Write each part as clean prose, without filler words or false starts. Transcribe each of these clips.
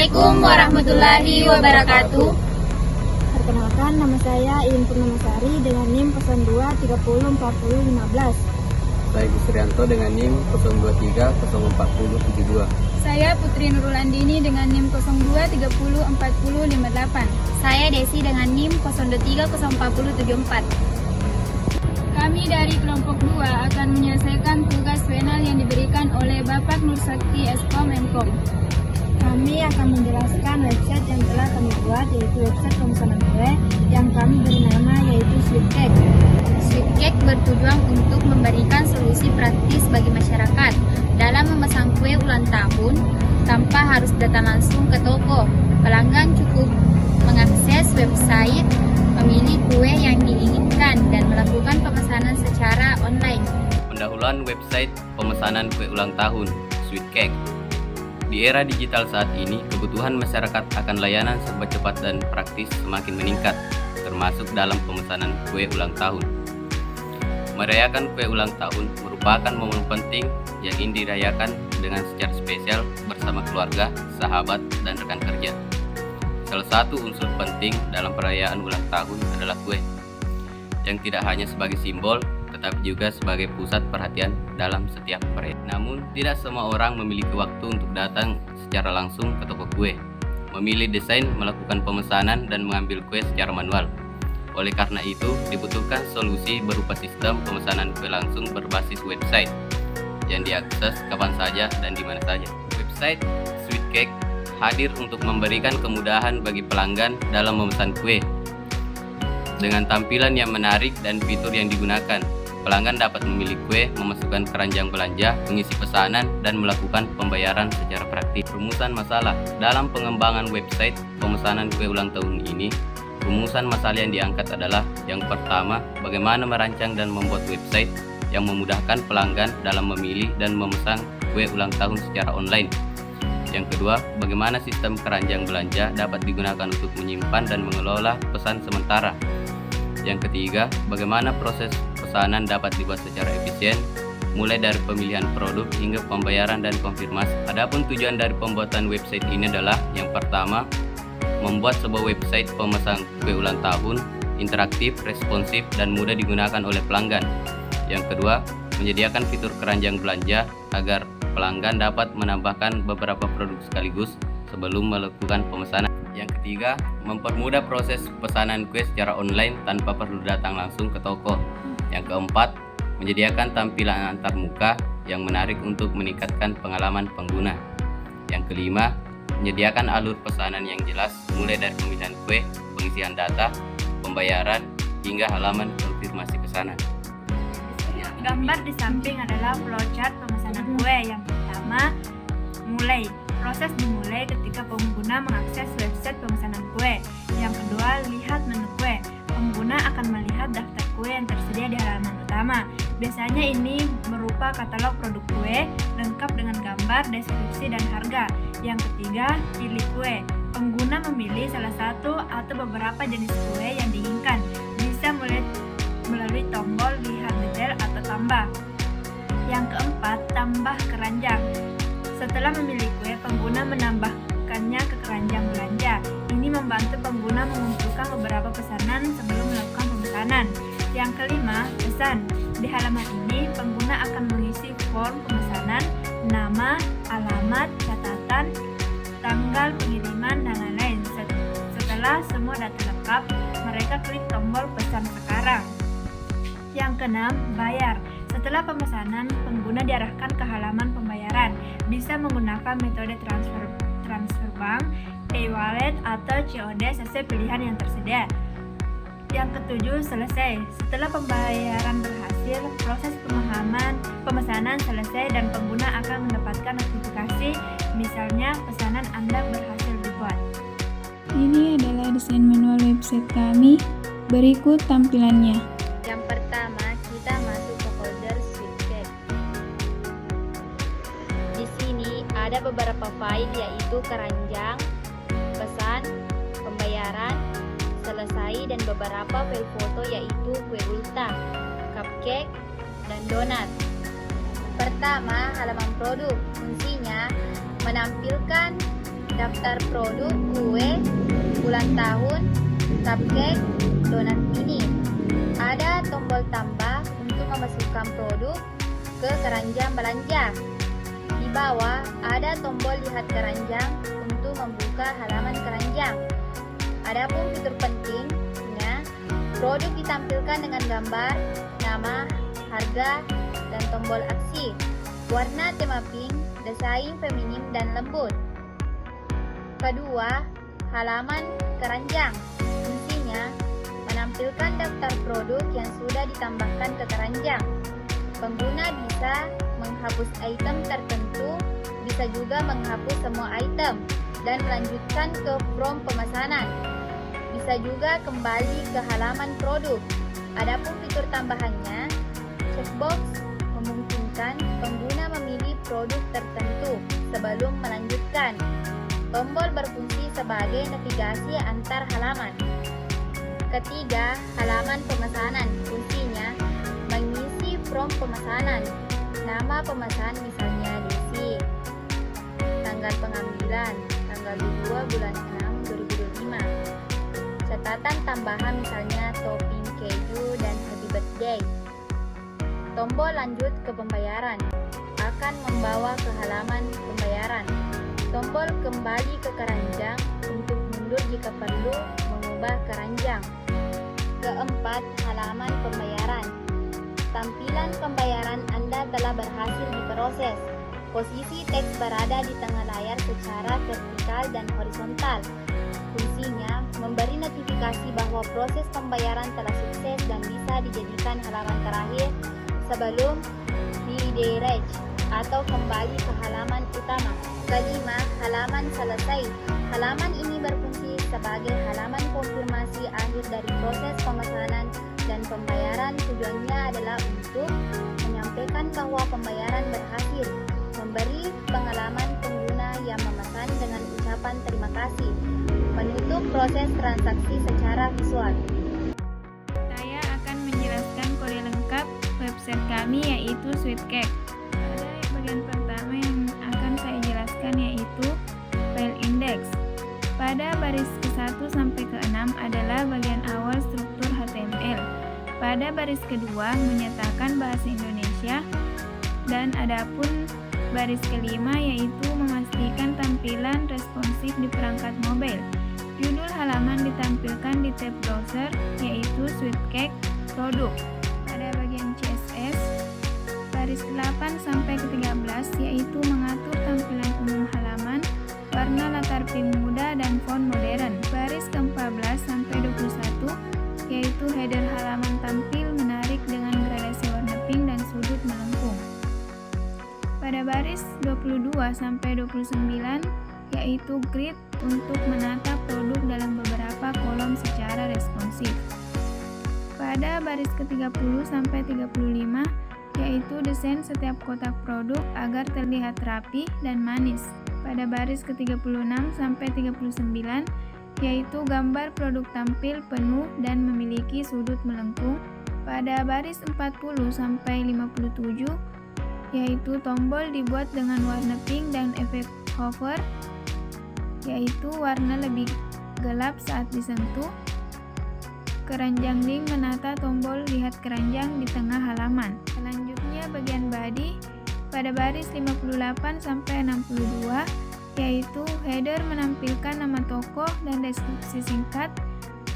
Assalamualaikum warahmatullahi wabarakatuh. Perkenalkan, nama saya Iin Purnamasari dengan NIM 02304015. Saya Gusrianto dengan NIM 02304072. Saya Putri Nurulandini dengan NIM 02304058. Saya Desi dengan NIM 02304074. Kami dari kelompok 2 akan menyelesaikan tugas final yang diberikan oleh Bapak Nur Sakti Eskom Menkom. Kami akan menjelaskan website yang telah kami buat, yaitu website pemesanan kue yang kami beri nama yaitu SweetCake. SweetCake bertujuan untuk memberikan solusi praktis bagi masyarakat dalam memesan kue ulang tahun tanpa harus datang langsung ke toko. Pelanggan cukup mengakses website, memilih kue yang diinginkan dan melakukan pemesanan secara online. Pendahuluan website pemesanan kue ulang tahun SweetCake. Di era digital saat ini, kebutuhan masyarakat akan layanan serba cepat dan praktis semakin meningkat, termasuk dalam pemesanan kue ulang tahun. Merayakan kue ulang tahun merupakan momen penting yang ingin dirayakan dengan secara spesial bersama keluarga, sahabat, dan rekan kerja. Salah satu unsur penting dalam perayaan ulang tahun adalah kue, yang tidak hanya sebagai simbol, tetapi juga sebagai pusat perhatian dalam setiap perayaan. Namun, tidak semua orang memiliki waktu untuk datang secara langsung ke toko kue, memilih desain, melakukan pemesanan, dan mengambil kue secara manual. Oleh karena itu, dibutuhkan solusi berupa sistem pemesanan kue langsung berbasis website yang diakses kapan saja dan di mana saja. Website SweetCake hadir untuk memberikan kemudahan bagi pelanggan dalam memesan kue. Dengan tampilan yang menarik dan fitur yang digunakan, pelanggan dapat memilih kue, memasukkan keranjang belanja, mengisi pesanan, dan melakukan pembayaran secara praktis. Rumusan masalah dalam pengembangan website pemesanan kue ulang tahun ini. Rumusan masalah yang diangkat adalah: yang pertama, bagaimana merancang dan membuat website yang memudahkan pelanggan dalam memilih dan memesan kue ulang tahun secara online. Yang kedua, bagaimana sistem keranjang belanja dapat digunakan untuk menyimpan dan mengelola pesan sementara. Yang ketiga, bagaimana proses pesanan dapat dibuat secara efisien, mulai dari pemilihan produk hingga pembayaran dan konfirmasi. Adapun tujuan dari pembuatan website ini adalah: yang pertama, membuat sebuah website pemesan kue ulang tahun interaktif, responsif, dan mudah digunakan oleh pelanggan. Yang kedua, menyediakan fitur keranjang belanja agar pelanggan dapat menambahkan beberapa produk sekaligus sebelum melakukan pemesanan. Yang ketiga, mempermudah proses pesanan kue secara online tanpa perlu datang langsung ke toko. Yang keempat, menyediakan tampilan antarmuka yang menarik untuk meningkatkan pengalaman pengguna. Yang kelima, menyediakan alur pesanan yang jelas mulai dari pemilihan kue, pengisian data, pembayaran, hingga halaman konfirmasi pesanan. Gambar di samping adalah flowchart pemesanan kue. Yang pertama, proses dimulai ketika pengguna mengakses website pemesanan kue. Yang kedua, lihat menu kue. Pengguna akan melihat daftar kue yang tersedia di halaman utama. Biasanya ini berupa katalog produk kue lengkap dengan gambar, deskripsi, dan harga. Yang ketiga, pilih kue. Pengguna memilih salah satu atau beberapa jenis kue yang diinginkan. Bisa melalui tombol lihat detail atau tambah. Yang keempat, tambah keranjang. Setelah memilih kue, pengguna menambahkannya ke keranjang belanja. Ini membantu pengguna mengumpulkan beberapa pesanan sebelum melakukan pemesanan. Yang kelima, pesan. Di halaman ini, pengguna akan mengisi form pemesanan, nama, alamat, catatan, tanggal pengiriman, dan lain-lain. Setelah semua data lengkap, mereka klik tombol pesan sekarang. Yang keenam, bayar. Setelah pemesanan, pengguna diarahkan ke halaman pembayaran. Bisa menggunakan metode transfer bank, e-wallet, atau COD sesuai pilihan yang tersedia. Yang ketujuh, selesai. Setelah pembayaran berhasil, proses pemesanan selesai dan pengguna akan mendapatkan notifikasi, misalnya pesanan Anda berhasil dibuat. Ini adalah desain manual website kami. Berikut tampilannya. Yang pertama, kita masuk ke folder SweetCake. Di sini ada beberapa file, yaitu keranjang, pesan, pembayaran, selesai, dan beberapa file foto, yaitu kue ultah, cupcake, dan donat. Pertama, halaman produk. Fungsinya menampilkan daftar produk kue, ulang tahun, cupcake, donat mini. Ada tombol tambah untuk memasukkan produk ke keranjang belanja. Di bawah ada tombol lihat keranjang untuk membuka halaman keranjang. Adapun fitur pentingnya, produk ditampilkan dengan gambar, nama, harga, dan tombol aksi. Warna tema pink, desain feminim dan lembut. Kedua, halaman keranjang. Fungsinya menampilkan daftar produk yang sudah ditambahkan ke keranjang. Pengguna bisa menghapus item tertentu, bisa juga menghapus semua item dan melanjutkan ke from pemesanan. Bisa juga kembali ke halaman produk. Adapun fitur tambahannya, checkbox memungkinkan pengguna memilih produk tertentu sebelum melanjutkan. Tombol berfungsi sebagai navigasi antar halaman. Ketiga, halaman pemesanan. Fungsinya mengisi form pemesanan. Nama pemesan misalnya Desi. Tanggal pengambilan tanggal 2 bulan 6 2025. Catatan tambahan misalnya topping keju dan happy birthday. Tombol lanjut ke pembayaran akan membawa ke halaman pembayaran. Tombol kembali ke keranjang untuk mundur jika perlu mengubah keranjang. Keempat, halaman pembayaran. Tampilan pembayaran Anda telah berhasil diproses. Posisi teks berada di tengah layar secara vertikal dan horizontal. Fungsinya memberi notifikasi bahwa proses pembayaran telah sukses dan bisa dijadikan halaman terakhir sebelum redirect atau kembali ke halaman utama. Kelima, halaman selesai. Halaman ini berfungsi sebagai halaman konfirmasi akhir dari proses pemesanan dan pembayaran. Tujuannya adalah untuk menyampaikan bahwa pembayaran berhasil, memberi pengalaman pengguna yang memesan dengan ucapan terima kasih, menutup proses transaksi secara visual. Saya akan menjelaskan kode lengkap website kami yaitu SweetCake. Pada bagian pertama yang akan saya jelaskan yaitu file index. Pada baris ke-1 sampai ke-6 adalah bagian awal struktur HTML. Pada baris kedua menyatakan bahasa Indonesia dan adapun baris kelima yaitu memastikan tampilan responsif di perangkat mobile. Judul halaman ditampilkan di tab browser yaitu SweetCake produk. Pada bagian CSS baris 8 sampai ke-13 yaitu mengatur tampilan umum halaman, warna latar pink muda dan font modern. Baris ke-14 sampai 21 yaitu header halaman tampil menarik dengan gradasi warna pink dan sudut melengkung. Pada baris 22 sampai 29 yaitu grid untuk menata produk dalam beberapa kolom secara responsif. Pada baris ke-30 sampai 35 yaitu desain setiap kotak produk agar terlihat rapi dan manis. Pada baris ke-36 sampai 39 yaitu gambar produk tampil penuh dan memiliki sudut melengkung. Pada baris 40 sampai 57 yaitu tombol dibuat dengan warna pink dan efek hover yaitu warna lebih gelap saat disentuh. Keranjang link menata tombol lihat keranjang di tengah halaman. Selanjutnya bagian body pada baris 58 sampai 62 yaitu header menampilkan nama tokoh dan deskripsi singkat.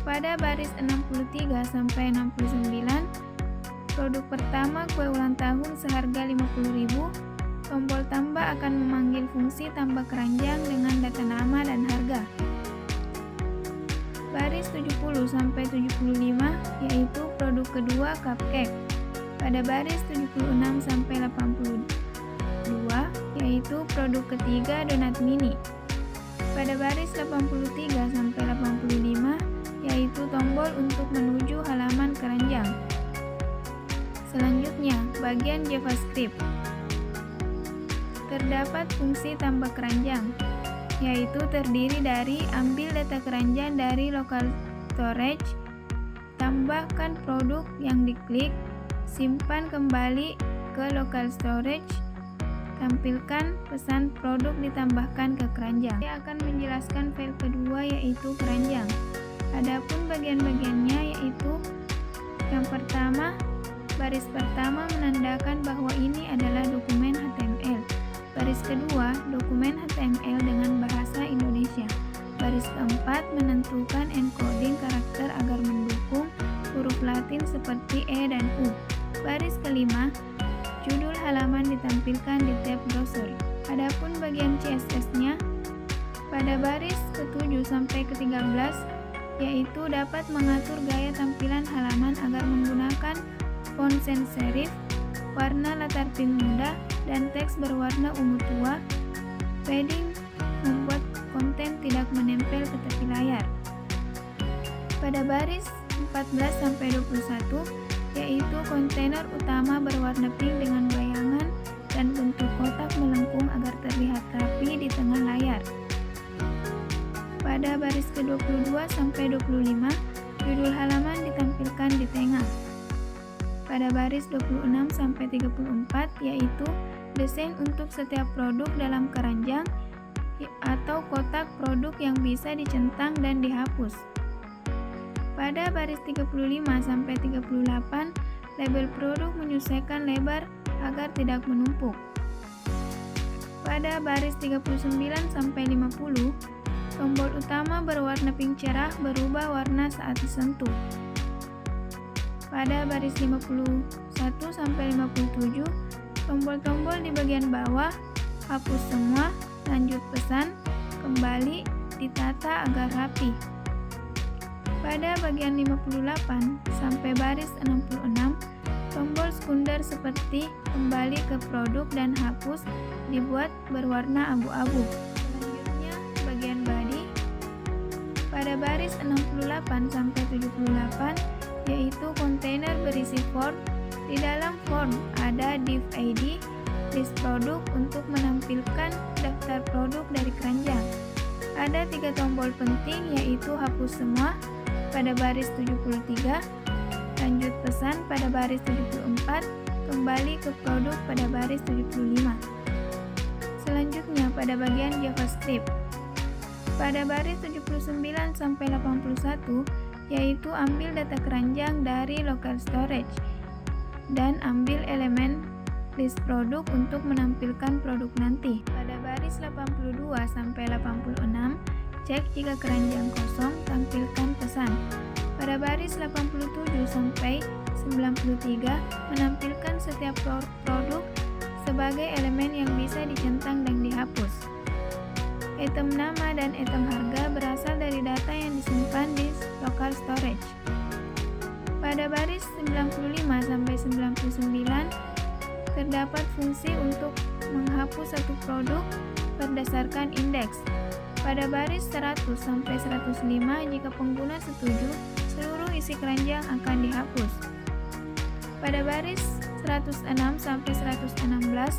Pada baris 63 sampai 69 produk pertama kue ulang tahun seharga 50.000. Tombol tambah akan memanggil fungsi tambah keranjang dengan data nama dan harga. Baris 70 sampai 75 yaitu produk kedua cupcake. Pada baris 76 sampai 82 yaitu produk ketiga donat mini. Pada baris 83 sampai 85 yaitu tombol untuk menuju halaman keranjang. Selanjutnya, bagian JavaScript. Terdapat fungsi tambah keranjang, yaitu terdiri dari ambil data keranjang dari local storage, tambahkan produk yang diklik, simpan kembali ke local storage, tampilkan pesan produk ditambahkan ke keranjang. Saya akan menjelaskan file kedua yaitu keranjang. Adapun bagian-bagiannya yaitu yang pertama, baris pertama menandakan bahwa ini adalah dokumen HTML. Baris kedua, dokumen HTML dengan bahasa Indonesia. Baris keempat menentukan encoding karakter agar mendukung huruf Latin seperti E dan U. Baris kelima, judul halaman ditampilkan di tab browser. Adapun bagian CSS-nya pada baris ke-7 sampai ke-13 yaitu dapat mengatur gaya tampilan halaman agar menggunakan font sans serif, warna latar pink muda, dan teks berwarna ungu tua. Padding membuat konten tidak menempel ke tepi layar. Pada baris 14 sampai 21 yaitu kontainer utama berwarna pink dengan bayangan dan bentuk kotak melengkung agar terlihat rapi di tengah layar. Pada baris ke-22 sampai 25, judul halaman ditampilkan di tengah. Pada baris 26 sampai 34 yaitu desain untuk setiap produk dalam keranjang atau kotak produk yang bisa dicentang dan dihapus. Pada baris 35 sampai 38, label produk menyesuaikan lebar agar tidak menumpuk. Pada baris 39 sampai 50, tombol utama berwarna pink cerah berubah warna saat disentuh. Pada baris 51 sampai 57, tombol-tombol di bagian bawah hapus semua, lanjut pesan, kembali ditata agar rapi. Pada bagian 58 sampai baris 66, tombol sekunder seperti kembali ke produk dan hapus dibuat berwarna abu-abu. Selanjutnya bagian body. Pada baris 68 sampai 78 yaitu kontainer berisi form. Di dalam form ada div ID, list produk untuk menampilkan daftar produk dari keranjang. Ada 3 tombol penting yaitu hapus semua pada baris 73, lanjut pesan pada baris 74, kembali ke produk pada baris 75. Selanjutnya pada bagian JavaScript. Pada baris 79 sampai 81 yaitu ambil data keranjang dari local storage dan ambil elemen list produk untuk menampilkan produk nanti. Pada baris 82 sampai 86, cek jika keranjang kosong, tampilkan pesan. Pada baris 87 sampai 93, menampilkan setiap produk sebagai elemen yang bisa dicentang dan dihapus. Item nama dan item harga berasal dari data yang disimpan di local storage. Pada baris 95 sampai 99, terdapat fungsi untuk menghapus satu produk berdasarkan indeks. Pada baris 100 sampai 105, jika pengguna setuju, seluruh isi keranjang akan dihapus. Pada baris 106 sampai 116,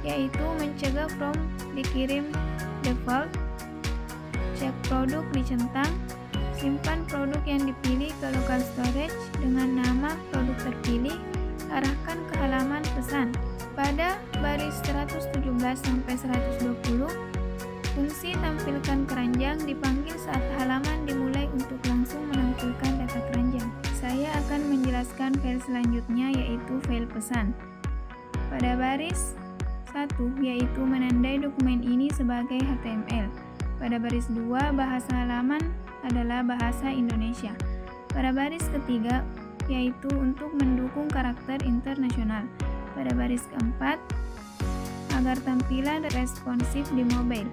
yaitu mencegah from dikirim default, cek produk dicentang, simpan produk yang dipilih ke local storage dengan nama produk terpilih, arahkan ke halaman pesan. Pada baris 117 sampai 120, fungsi tampilkan keranjang dipanggil saat halaman dimulai untuk langsung menampilkan data keranjang. Saya akan menjelaskan file selanjutnya yaitu file pesan. Pada baris 1 yaitu menandai dokumen ini sebagai HTML. Pada baris 2 bahasa halaman adalah bahasa Indonesia. Pada baris ketiga yaitu untuk mendukung karakter internasional. Pada baris keempat agar tampilan responsif di mobile.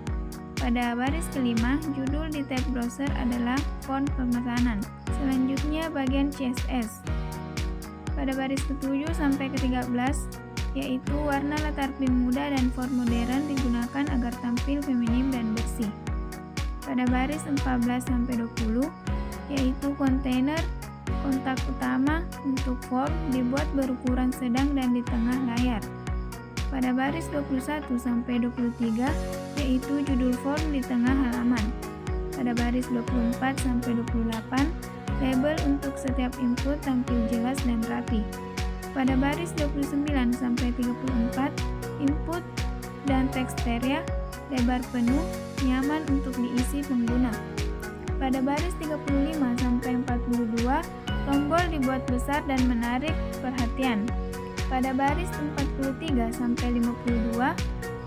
Pada baris kelima, judul di tab browser adalah font pemesanan. Selanjutnya bagian CSS. Pada baris ke-7 sampai ke-13, yaitu warna latar pink muda dan font modern digunakan agar tampil feminim dan bersih. Pada baris 14 sampai 20, yaitu kontainer kontak utama untuk form dibuat berukuran sedang dan di tengah layar. Pada baris 21 sampai 23, yaitu judul form di tengah halaman. Pada baris 24 sampai 28, label untuk setiap input tampil jelas dan rapi. Pada baris 29 sampai 34, input dan teksturnya lebar penuh, nyaman untuk diisi pengguna. Pada baris 35 sampai 42, tombol dibuat besar dan menarik perhatian. Pada baris 43 sampai 52,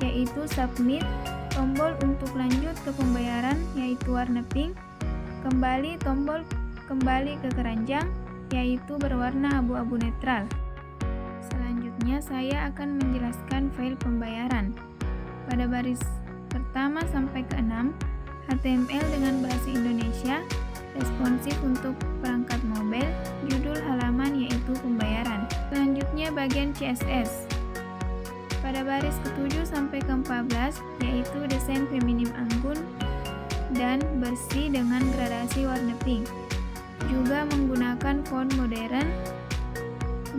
yaitu submit, tombol untuk lanjut ke pembayaran yaitu warna pink, tombol kembali ke keranjang yaitu berwarna abu-abu netral. Selanjutnya saya akan menjelaskan file pembayaran. Pada baris pertama sampai ke-6, HTML dengan bahasa Indonesia, responsif untuk perangkat mobile, judul halaman yaitu pembayaran. Selanjutnya bagian CSS. Pada baris ke-7 sampai ke-14 yaitu desain feminim anggun dan bersih dengan gradasi warna pink. Juga menggunakan font modern.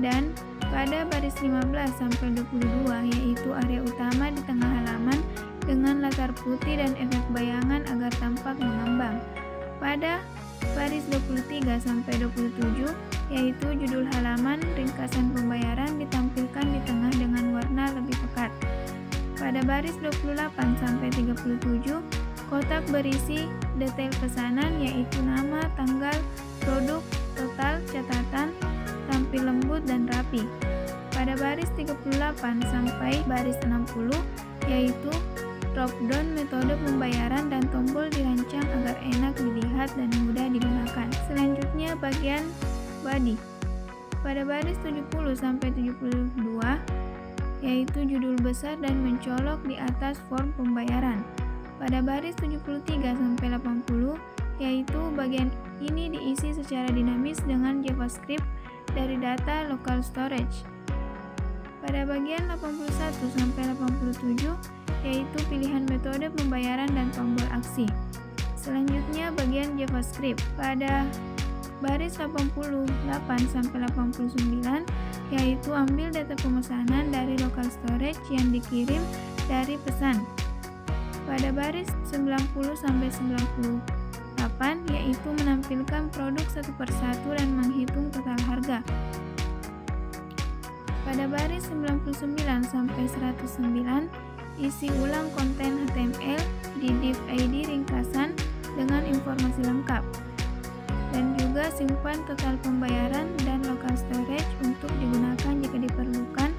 Dan pada baris 15 sampai 22 yaitu area utama di tengah halaman dengan latar putih dan efek bayangan agar tampak mengambang. Pada baris 23 sampai 27 yaitu judul halaman ringkasan pembayaran ditampilkan di tengah dengan warna lebih pekat. Pada baris 28 sampai 37 kotak berisi detail pesanan yaitu nama, tanggal, produk, total, catatan, tampil lembut dan rapi. Pada baris 38 sampai baris 60 yaitu drop down metode pembayaran dan tombol dirancang agar enak dilihat dan mudah digunakan. Selanjutnya bagian body. Pada baris 70 sampai 72 yaitu judul besar dan mencolok di atas form pembayaran. Pada baris 73 sampai 80 yaitu bagian ini diisi secara dinamis dengan JavaScript dari data local storage. Pada bagian 81 sampai 87 yaitu pilihan metode pembayaran dan tombol aksi. Selanjutnya bagian JavaScript. Pada baris 88 sampai 89 yaitu ambil data pemesanan dari local storage yang dikirim dari pesan. Pada baris 90 sampai 98 yaitu menampilkan produk satu persatu dan menghitung total harga. Pada baris 99 sampai 109 isi ulang konten HTML di div ID ringkasan dengan informasi lengkap. Dan juga simpan total pembayaran dan local storage untuk digunakan jika diperlukan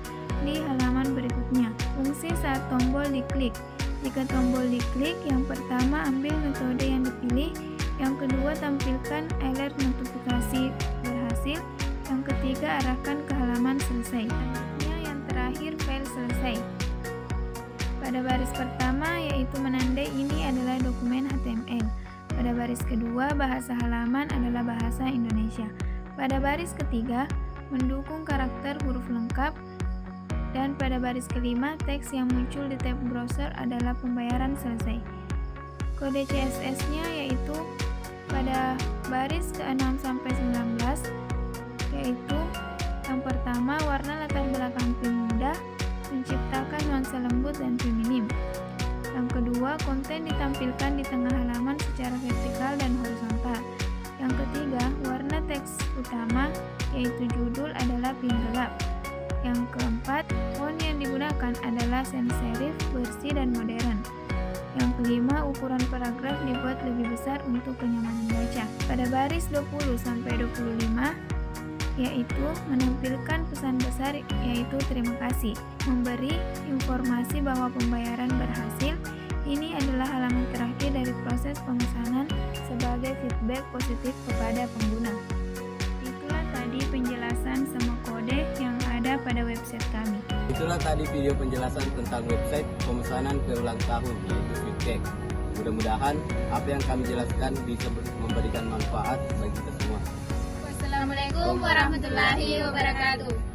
di halaman berikutnya. Fungsi saat tombol diklik. Jika tombol diklik, yang pertama ambil metode yang dipilih, yang kedua tampilkan alert notifikasi berhasil, yang ketiga arahkan ke halaman selesai. Selanjutnya yang terakhir file selesai. Pada baris pertama yaitu menandai ini adalah dokumen HTML. Pada baris kedua bahasa halaman adalah bahasa Indonesia. Pada baris ketiga mendukung karakter huruf lengkap. Dan pada baris kelima, teks yang muncul di tab browser adalah pembayaran selesai. Kode CSS-nya yaitu pada baris ke-6 sampai 19, yaitu yang pertama warna latar belakang pink muda, menciptakan nuansa lembut dan feminim. Yang kedua, konten ditampilkan di tengah halaman secara vertikal dan horizontal. Yang ketiga, warna teks utama yaitu judul adalah pink gelap. Yang keempat, font yang digunakan adalah sans serif, bersih dan modern. Yang kelima, ukuran paragraf dibuat lebih besar untuk kenyamanan baca. Pada baris 20 sampai 25 yaitu menampilkan pesan besar yaitu terima kasih, memberi informasi bahwa pembayaran berhasil. Ini adalah halaman terakhir dari proses pemesanan sebagai feedback positif kepada pengguna. Itulah tadi penjelasan semua kode yang ada pada website kami. Itulah tadi video penjelasan tentang website pemesanan kue ulang tahun yaitu SweetCake. Mudah-mudahan apa yang kami jelaskan bisa memberikan manfaat bagi kita semua. Wassalamualaikum warahmatullahi wabarakatuh.